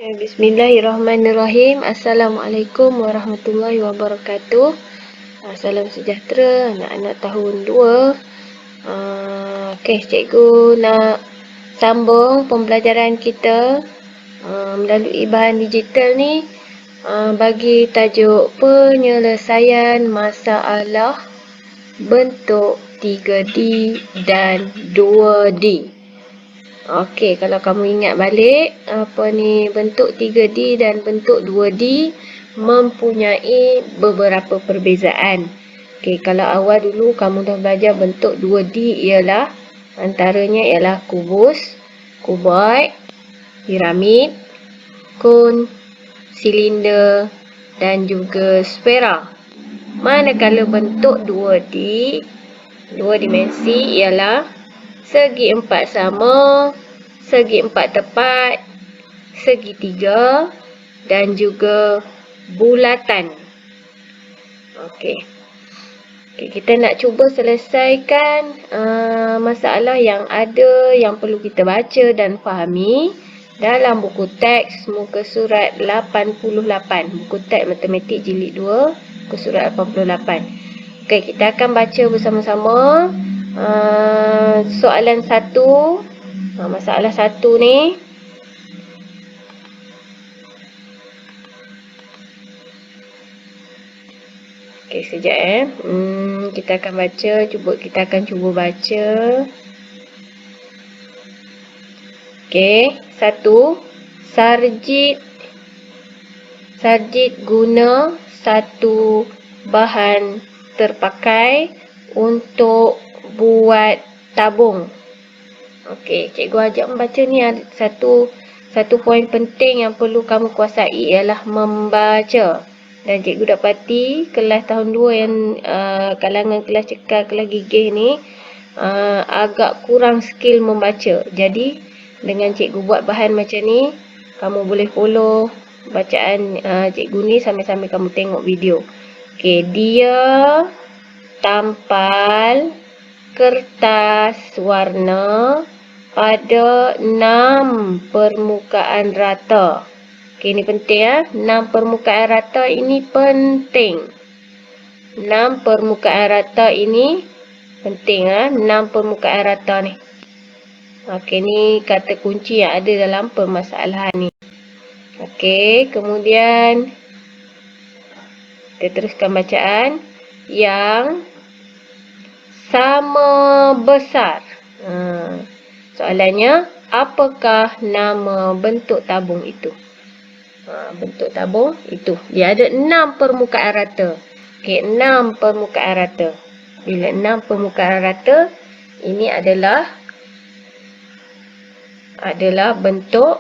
Bismillahirrahmanirrahim. Assalamualaikum warahmatullahi wabarakatuh. Salam sejahtera anak-anak tahun 2. Okey, cikgu nak sambung pembelajaran kita melalui bahan digital ni bagi tajuk penyelesaian masalah bentuk 3D dan 2D. Okey, kalau kamu ingat balik, bentuk 3D dan bentuk 2D mempunyai beberapa perbezaan. Okey, kalau awal dulu kamu dah belajar bentuk 2D antaranya ialah kubus, kuboid, piramid, kon, silinder dan juga sfera. Manakala bentuk 2D, dua dimensi ialah segi empat sama, segi empat tepat, segitiga dan juga bulatan. Okey. Kita nak cuba selesaikan masalah yang ada yang perlu kita baca dan fahami dalam buku teks muka surat 88. Buku teks matematik jilid 2, muka surat 88. Okey, kita akan baca bersama-sama soalan 1. Masalah 1 ni. Okey, sekejap kita akan baca, kita akan cuba baca. Okey, 1. Sarjit guna satu bahan terpakai untuk buat tabung. Okey, cikgu ajak membaca ni satu poin penting yang perlu kamu kuasai ialah membaca. Dan cikgu dapati kelas tahun 2 yang kalangan kelas cekal, kelas gigih ni agak kurang skill membaca. Jadi dengan cikgu buat bahan macam ni, kamu boleh follow bacaan cikgu ni sambil-sambil kamu tengok video. Okey, dia tampal kertas warna pada 6 permukaan rata. Okey, ni penting 6 permukaan rata ini penting. 6 permukaan rata ini penting 6 permukaan rata ni. Okey, ni kata kunci yang ada dalam permasalahan ni. Okey, kemudian kita teruskan bacaan. Yang sama besar. Soalannya, apakah nama bentuk tabung itu? Bentuk tabung itu. Dia ada 6 permukaan rata. Okey, 6 permukaan rata. Bila 6 permukaan rata, ini adalah bentuk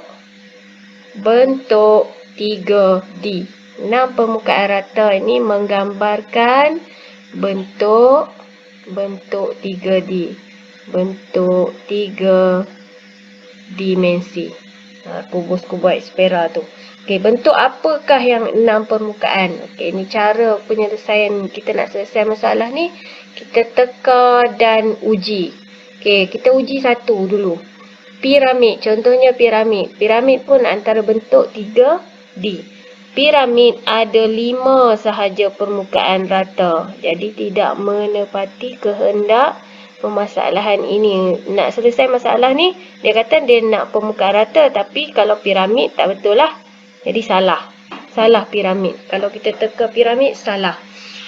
3D. 6 permukaan rata ini menggambarkan bentuk 3D. Bentuk 3 dimensi. Kubus, kuboid, sfera tu. Okey, bentuk apakah yang 6 permukaan? Okey, ini cara penyelesaian. Kita nak selesai masalah ni, kita teka dan uji. Okey, kita uji satu dulu. Piramid, contohnya piramid. Piramid pun antara bentuk 3D. Piramid ada 5 sahaja permukaan rata. Jadi tidak menepati kehendak permasalahan ini. Nak selesai masalah ni, dia kata dia nak permukaan rata, tapi kalau piramid tak betul lah. Jadi salah. Salah piramid. Kalau kita teka piramid, salah.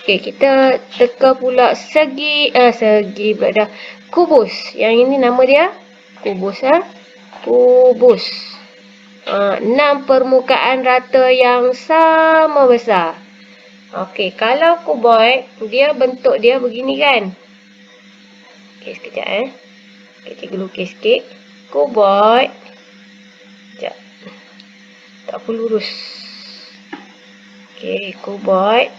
Okey, kita teka pula kubus. Yang ini nama dia kubus. Kubus. 6 permukaan rata yang sama besar. Okey, kalau kuboid, bentuk dia begini kan? Okey, sekejap Okey, cikgu lukis sikit. Kuboid. Sekejap. Tak perlu lurus. Okey, kuboid.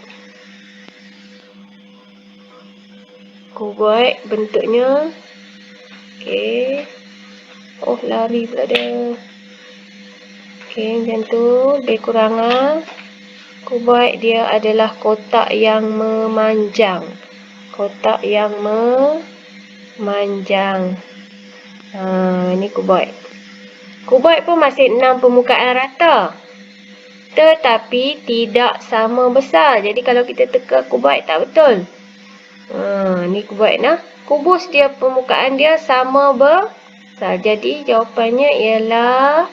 Kuboid bentuknya. Okey. Oh, lari pula dia. Okey, macam tu. Lebih kurang kuboid dia adalah kotak yang memanjang. Kotak yang memanjang. Ini kuboid. Kuboid pun masih 6 permukaan rata. Tetapi tidak sama besar. Jadi kalau kita teka kuboid tak betul. Ni kuboid nah. Kubus dia permukaan dia sama besar. Jadi jawapannya ialah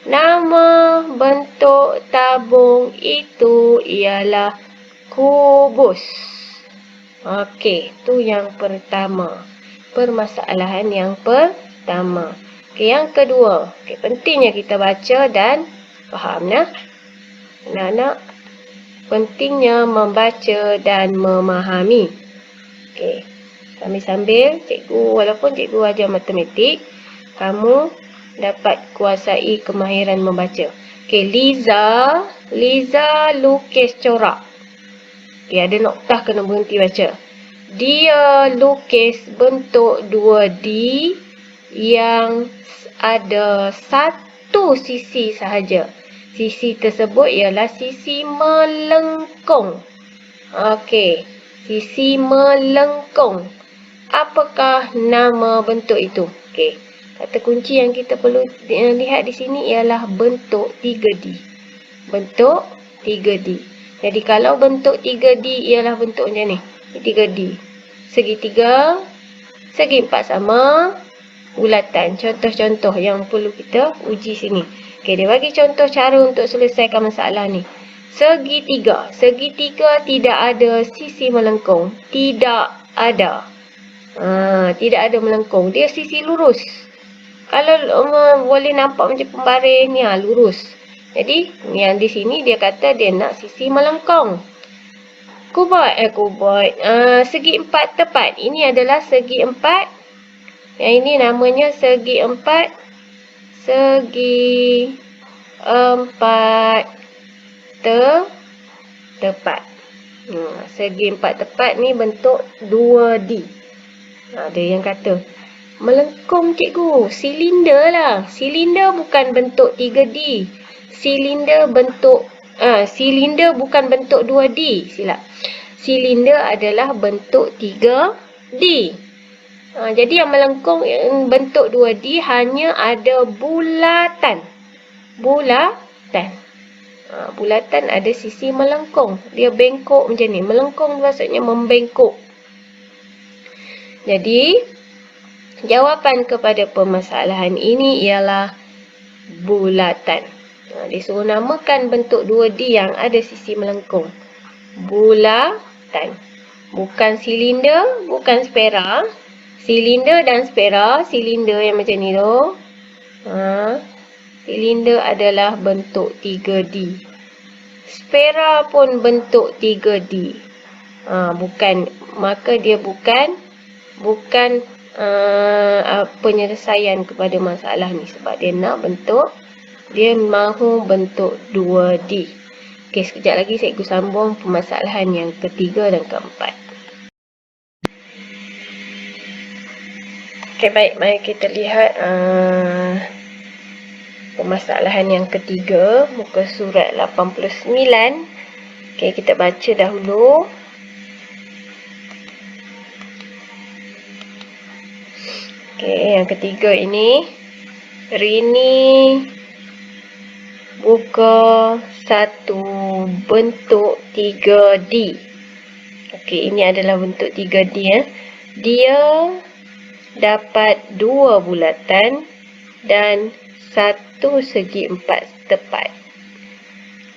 nama bentuk tabung itu ialah kubus. Okey, tu yang pertama. Permasalahan yang pertama. Okey, yang kedua. Okey, pentingnya kita baca dan faham nah. Anak-anak, pentingnya membaca dan memahami. Okey, sambil-sambil cikgu, walaupun cikgu ajar matematik, kamu dapat kuasai kemahiran membaca. Okey, Liza lukis corak. Okey, ada noktah kena berhenti baca. Dia lukis bentuk 2D yang ada satu sisi sahaja. Sisi tersebut ialah sisi melengkung. Okey, sisi melengkung. Apakah nama bentuk itu? Okey, kata kunci yang kita perlu lihat di sini ialah bentuk 3D. Bentuk 3D. Jadi kalau bentuk 3D ialah bentuk macam ni. 3D. Segitiga, segi empat sama, bulatan. Contoh-contoh yang perlu kita uji sini. Okey, dia bagi contoh cara untuk selesaikan masalah ni. Segitiga. Segitiga tidak ada sisi melengkung. Tidak ada. Tidak ada melengkung. Dia sisi lurus. Kalau boleh nampak macam pembaris ni, lurus. Jadi, yang di sini dia kata dia nak sisi melengkung. Kuboid. Segi empat tepat. Ini adalah segi empat. Yang ini namanya segi empat. Segi empat tepat. Segi empat tepat ni bentuk 2D. Ada yang kata melengkung cikgu, silinder lah. Silinder bukan bentuk 3D. Silinder bukan bentuk 2D. Silap. Silinder adalah bentuk 3D. Jadi yang melengkung bentuk 2D hanya ada bulatan. Bulatan ada sisi melengkung. Dia bengkok macam ni. Melengkung maksudnya membengkok. Jadi, jawapan kepada permasalahan ini ialah bulatan. Disuruh namakan bentuk 2D yang ada sisi melengkung. Bulatan. Bukan silinder, bukan spera. Silinder dan spera, silinder yang macam ni tu. Silinder adalah bentuk 3D. Spera pun bentuk 3D. Maka dia bukan penyelesaian kepada masalah ni sebab dia mahu bentuk 2D. Okey, sekejap lagi cikgu sambung permasalahan yang ketiga dan keempat. Okey, baik, mari kita lihat permasalahan yang ketiga, muka surat 89. Okey, kita baca dahulu. Okey, yang ketiga ini, Rini buka satu bentuk 3D. Okey, ini adalah bentuk 3D ya. Dia dapat 2 bulatan dan 1 segi 4 tepat.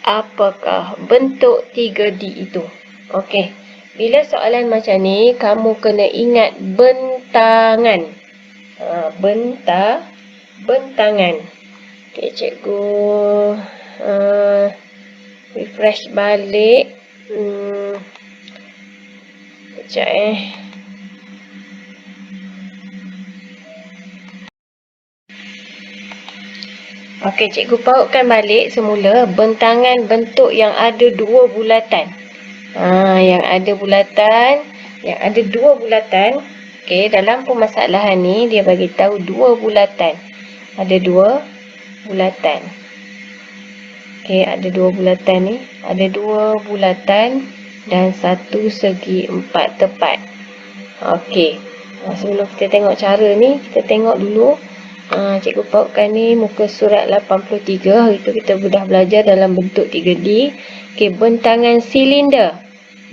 Apakah bentuk 3D itu? Okey, bila soalan macam ni, kamu kena ingat bentangan. Bentangan. Okey, cikgu refresh balik. Sekejap Okey, cikgu pautkan balik semula bentangan bentuk yang ada 2 bulatan. Yang ada ada 2 bulatan. Okey, dalam permasalahan ni dia bagi tahu 2 bulatan. Ada 2 bulatan. Okey, ada 2 bulatan ni. Ada 2 bulatan dan 1 segi 4 tepat. Okey. Sebelum kita tengok cara ni, kita tengok dulu Cikgu pautkan ni muka surat 83. Hari tu kita dah belajar dalam bentuk 3D. Okey, bentangan silinder.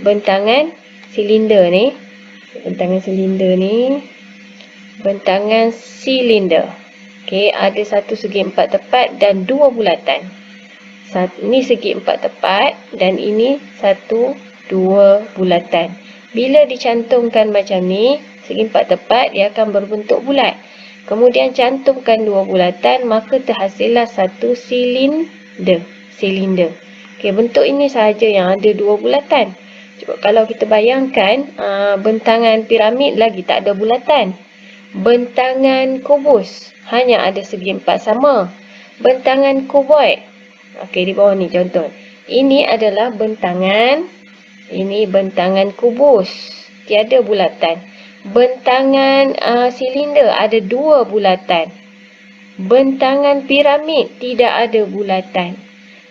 Bentangan silinder ni. Bentangan silinder ni. Bentangan silinder. Okey, ada satu segi 4 tepat dan 2 bulatan. Ini segi 4 tepat dan ini 1, 2 bulatan. Bila dicantumkan macam ni, segi 4 tepat dia akan berbentuk bulat. Kemudian cantumkan 2 bulatan, maka terhasillah satu silinder. Okey, bentuk ini sahaja yang ada 2 bulatan. Cuba kalau kita bayangkan, bentangan piramid lagi tak ada bulatan. Bentangan kubus hanya ada segi 4 sama. Bentangan kuboid. Okey, di bawah ni contoh. Ini adalah bentangan. Ini bentangan kubus. Tiada bulatan. Bentangan silinder ada 2 bulatan. Bentangan piramid tidak ada bulatan.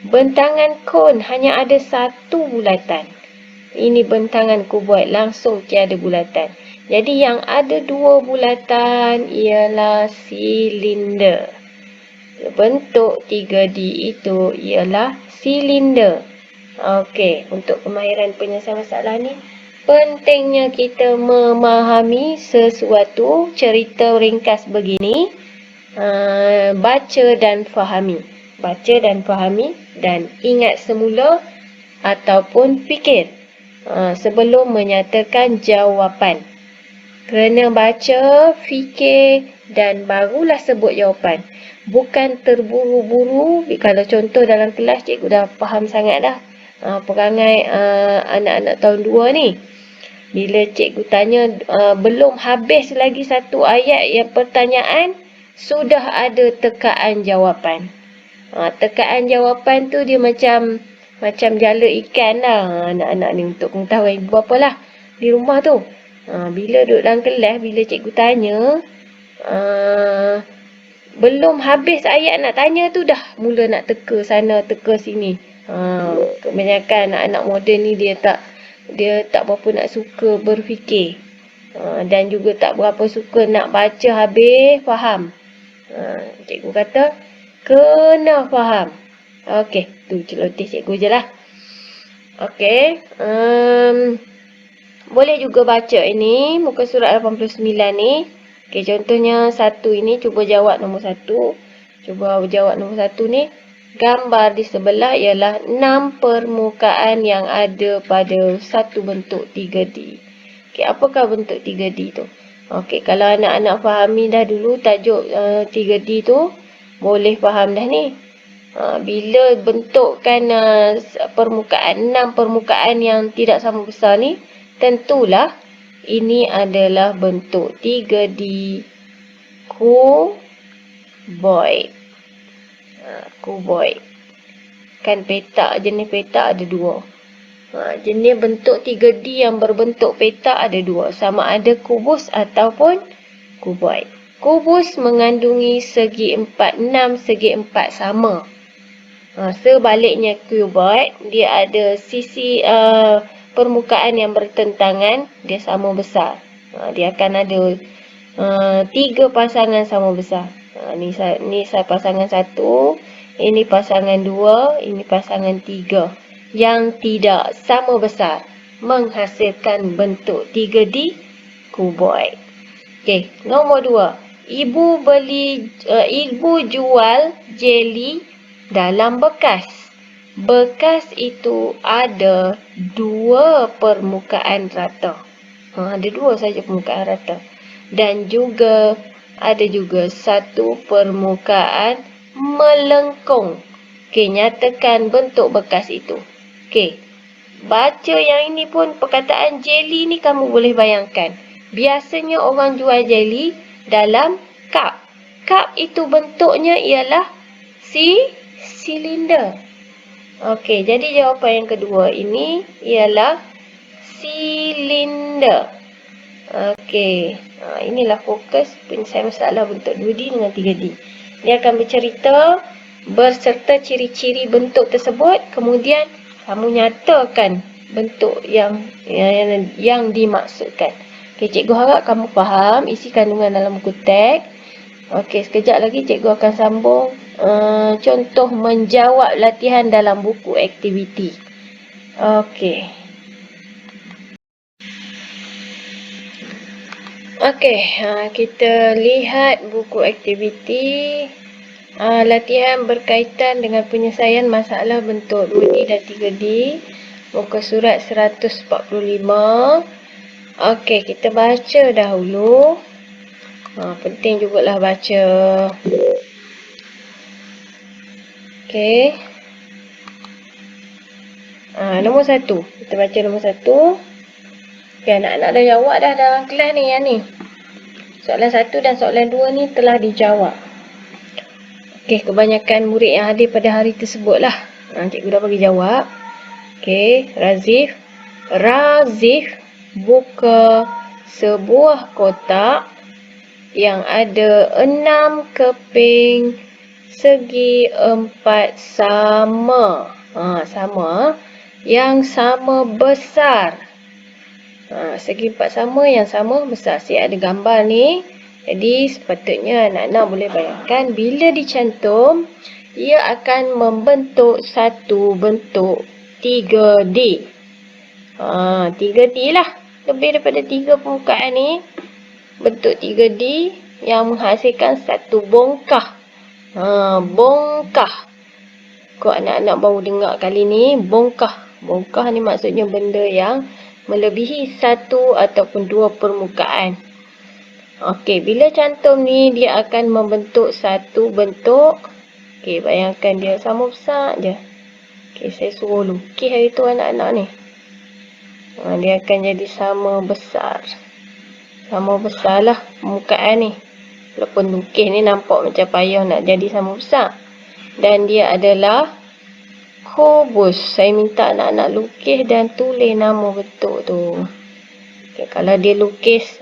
Bentangan kon hanya ada 1 bulatan. Ini bentangan kuboid langsung tiada bulatan. Jadi yang ada 2 bulatan ialah silinder. Bentuk 3D itu ialah silinder. Okey, untuk kemahiran penyelesaian masalah ni, pentingnya kita memahami sesuatu cerita ringkas begini, baca dan fahami. Baca dan fahami dan ingat semula ataupun fikir sebelum menyatakan jawapan. Kena baca, fikir dan barulah sebut jawapan. Bukan terburu-buru. Kalau contoh dalam kelas cikgu dah faham sangat dah perangai anak-anak tahun 2 ni. Bila cikgu tanya belum habis lagi satu ayat yang pertanyaan, sudah ada tekaan jawapan. Tekaan jawapan tu dia macam jala ikan lah anak-anak ni, untuk pengetahuan ibu bapa lah di rumah tu. Bila duduk dalam kelas, bila cikgu tanya, belum habis ayat nak tanya tu dah mula nak teka sana, teka sini. Kebanyakan anak-anak moden ni dia tak berapa nak suka berfikir. Dan juga tak berapa suka nak baca habis faham. Cikgu kata, kena faham. Okey, tu celoteh cikgu je lah. Okey, boleh juga baca ini, muka surat 89 ni. Okey, contohnya 1 ini, cuba jawab nombor 1. Cuba jawab nombor 1 ni. Gambar di sebelah ialah 6 permukaan yang ada pada satu bentuk 3D. Okey, apakah bentuk 3D tu? Okey, kalau anak-anak fahami dah dulu tajuk 3D tu, boleh faham dah ni. Bila bentukkan permukaan, 6 permukaan yang tidak sama besar ni, tentulah ini adalah bentuk 3D kuboid. Kuboid. Kan petak, jenis petak ada 2. Jenis bentuk 3D yang berbentuk petak ada 2. Sama ada kubus ataupun kuboid. Kubus mengandungi segi 4, 6 segi 4 sama. Sebaliknya kuboid, dia ada sisi permukaan yang bertentangan, dia sama besar. Dia akan ada 3 pasangan sama besar. Ni pasangan 1, ini pasangan 2, ini pasangan 3. Yang tidak sama besar menghasilkan bentuk 3D kuboid. Okey, nombor 2. Ibu jual jeli dalam bekas. Bekas itu ada 2 permukaan rata. Ada 2 saja permukaan rata. Dan juga ada juga 1 permukaan melengkung. Okey, nyatakan bentuk bekas itu. Okey, baca yang ini pun, perkataan jeli ni kamu boleh bayangkan. Biasanya orang jual jeli dalam kap. Kap itu bentuknya ialah silinder. Okey, jadi jawapan yang kedua ini ialah silinder. Okey, inilah fokus penyelesaian masalah bentuk 2D dengan 3D. Dia akan bercerita berserta ciri-ciri bentuk tersebut, kemudian kamu nyatakan bentuk yang dimaksudkan. Okey, cikgu harap kamu faham isi kandungan dalam buku teks. Okey, sekejap lagi cikgu akan sambung contoh menjawab latihan dalam buku aktiviti. Okey. Okey, kita lihat buku aktiviti. Latihan berkaitan dengan penyelesaian masalah bentuk 2D dan 3D. Muka surat 145. Okey, kita baca dahulu. Penting jugalah baca. Okey. Nombor 1. Kita baca nombor 1. Okey, anak-anak dah jawab dah dalam kelas ni yang ni. Soalan 1 dan soalan 2 ni telah dijawab. Okey, kebanyakan murid yang hadir pada hari tersebut lah. Cikgu dah bagi jawab. Okey, Razif buka sebuah kotak yang ada 6 keping segi 4 sama. Sama. Yang sama besar. Segi 4 sama yang sama besar. Saya ada gambar ni. Jadi sepatutnya anak-anak boleh bayangkan bila dicantum ia akan membentuk satu bentuk 3D. 3D lah. Lebih daripada 3 permukaan ni. Bentuk 3D yang menghasilkan satu bongkah. Bongkah. Kau anak-anak baru dengar kali ni, bongkah. Bongkah ni maksudnya benda yang melebihi satu ataupun dua permukaan. Okey, bila cantum ni dia akan membentuk satu bentuk. Okey, bayangkan dia sama besar je. Okey, saya suruh lukis hari tu anak-anak ni. Dia akan jadi sama besar. Sama besar lah permukaan ni. Walaupun lukis ni nampak macam payah nak jadi sama besar. Dan dia adalah kubus. Saya minta anak-anak lukis dan tulis nama bentuk tu. Okay, kalau dia lukis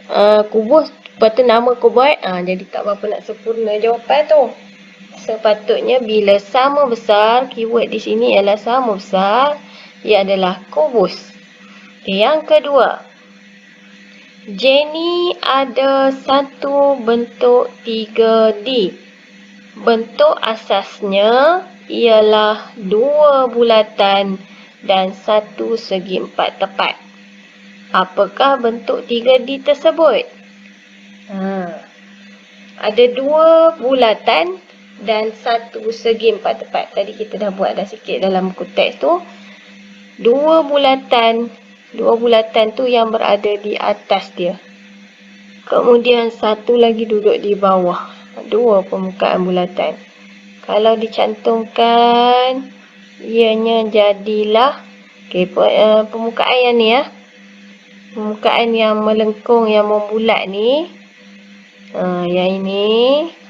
kubus, lepas tu nama kau buat, jadi tak berapa nak sempurna jawapan tu. Sepatutnya bila sama besar, keyword di sini ialah sama besar, ia adalah kubus. Okay, yang kedua. Jenny ada satu bentuk 3D. Bentuk asasnya ialah 2 bulatan dan 1 segi 4 tepat. Apakah bentuk 3D tersebut? Ada 2 bulatan dan 1 segi 4 tepat. Tadi kita dah buat dah sikit dalam buku teks tu. 2 bulatan tu yang berada di atas dia. Kemudian 1 lagi duduk di bawah. 2 permukaan bulatan. Kalau dicantumkan, ianya jadilah permukaan yang ni ya. Permukaan yang melengkung, yang membulat ni. Yang ini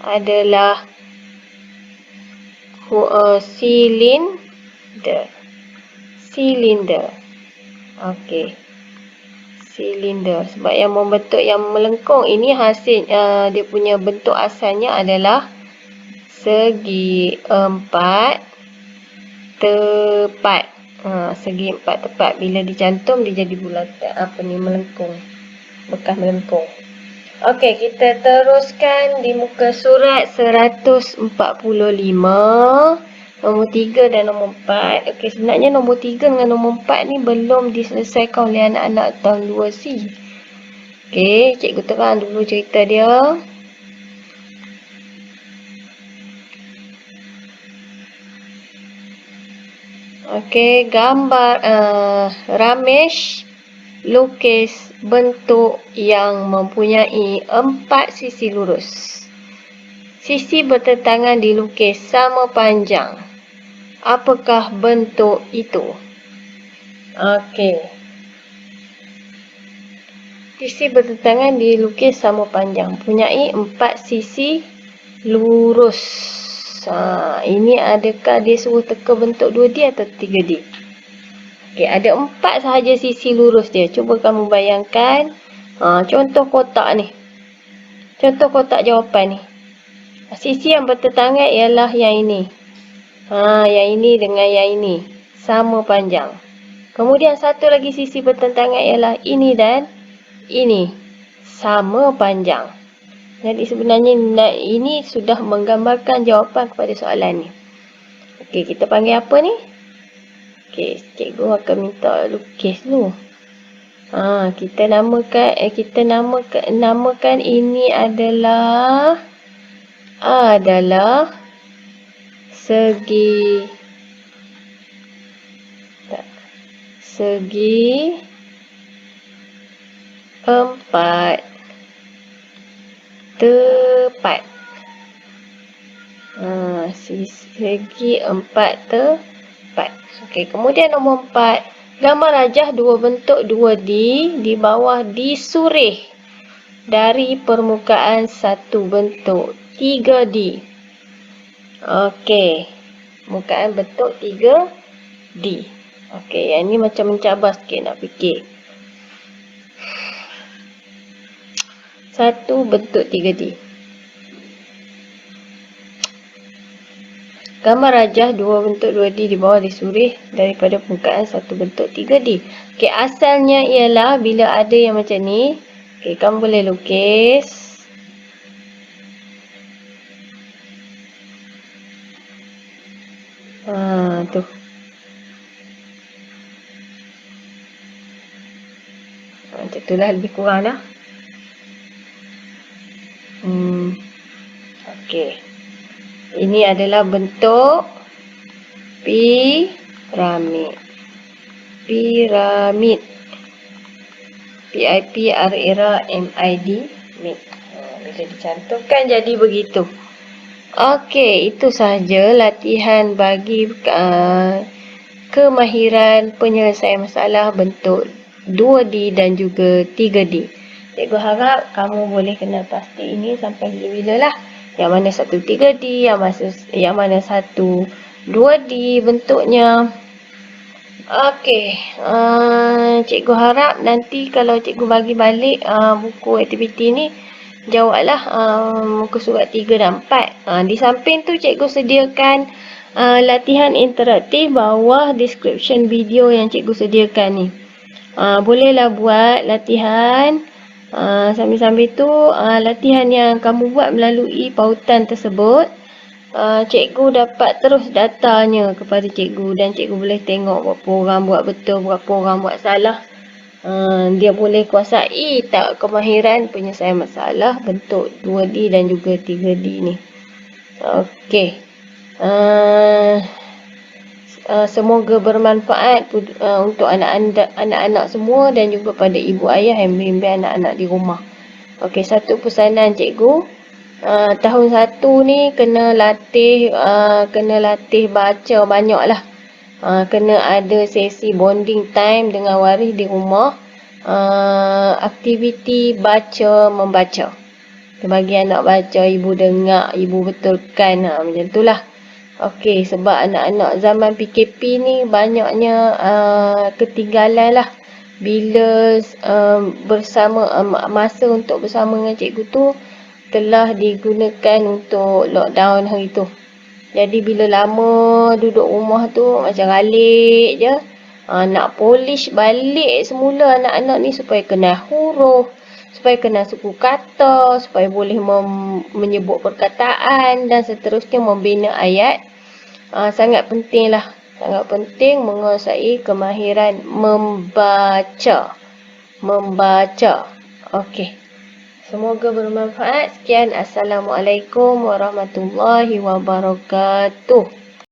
adalah silinder. Okey. Silinder. Sebab yang membentuk yang melengkung ini hasil dia punya bentuk asalnya adalah segi 4 tepat. Segi 4 tepat. Bila dicantum dia jadi bulatan melengkung. Bekas melengkung. Okey, kita teruskan di muka surat 145. Nombor 3 dan nombor 4. Okey, sebenarnya nombor 3 dengan nombor 4 ni belum diselesaikan oleh anak-anak tahun 2C. Okey, cikgu terang dulu cerita dia. Okey, gambar Ramesh lukis bentuk yang mempunyai 4 sisi lurus. Sisi bertentangan dilukis sama panjang. Apakah bentuk itu? Okey. Sisi bertentangan dilukis sama panjang. Mempunyai 4 sisi lurus. Ini adakah dia suruh teka bentuk 2D atau 3D? Okey, ada 4 sahaja sisi lurus dia. Cuba kamu bayangkan. Contoh kotak ni. Contoh kotak jawapan ni. Sisi yang bertentangan ialah yang ini. Yang ini dengan yang ini. Sama panjang. Kemudian satu lagi sisi bertentangan ialah ini dan ini. Sama panjang. Jadi sebenarnya ini sudah menggambarkan jawapan kepada soalan ni. Okey, kita panggil apa ni? Okey, cikgu akan minta lukis dulu. Kita namakan ini adalah segi empat tepat. Segi empat tepat. Okey, kemudian nombor 4. Gambar rajah dua bentuk 2D di bawah disurih dari permukaan satu bentuk 3D. Okey, permukaan bentuk 3D. Okey, yang ni macam mencabar sikit nak fikir. Satu bentuk 3D. Gambar rajah dua bentuk 2D di bawah disurih daripada permukaan satu bentuk 3D. Okey, asalnya ialah bila ada yang macam ni, okey, kamu boleh lukis. Tu. Macam tu lah, lebih kurang dah. Okey. Ini adalah bentuk piramid. Piramid. P-I-P-R-A-M-I-D. Bila dicantumkan jadi begitu. Okey, itu sahaja latihan bagi kemahiran penyelesaian masalah bentuk 2D dan juga 3D. Cikgu harap kamu boleh kenal pasti ini sampai bila-bila lah. Yang mana satu 3D, yang mana satu 2D bentuknya. Okey, cikgu harap nanti kalau cikgu bagi balik buku aktiviti ni, jawablah muka surat 3 dan 4. Di samping tu cikgu sediakan latihan interaktif bawah description video yang cikgu sediakan ni. Bolehlah buat latihan. Sambil-sambil tu latihan yang kamu buat melalui pautan tersebut, cikgu dapat terus datanya kepada cikgu dan cikgu boleh tengok berapa orang buat betul, berapa orang buat salah. Dia boleh kuasai tak kemahiran penyelesaian masalah bentuk 2D dan juga 3D ni. Okey. Semoga bermanfaat untuk anak-anak semua dan juga pada ibu ayah yang membimbing anak-anak di rumah. Okey, satu pesanan cikgu. Tahun 1 ni kena latih baca banyak lah. Kena ada sesi bonding time dengan waris di rumah. Aktiviti baca membaca. Bagi anak baca, ibu dengar, ibu betulkan. Macam tu lah. Okey, sebab anak-anak zaman PKP ni banyaknya ketinggalan lah. Bila bersama masa untuk bersama dengan cikgu tu telah digunakan untuk lockdown hari tu. Jadi bila lama duduk rumah tu macam galik je. Nak polish balik semula anak-anak ni supaya kenal huruf, supaya kenal suku kata, supaya boleh menyebut perkataan dan seterusnya membina ayat. Sangat penting lah. Sangat penting menguasai kemahiran membaca. Okey. Semoga bermanfaat. Sekian. Assalamualaikum warahmatullahi wabarakatuh.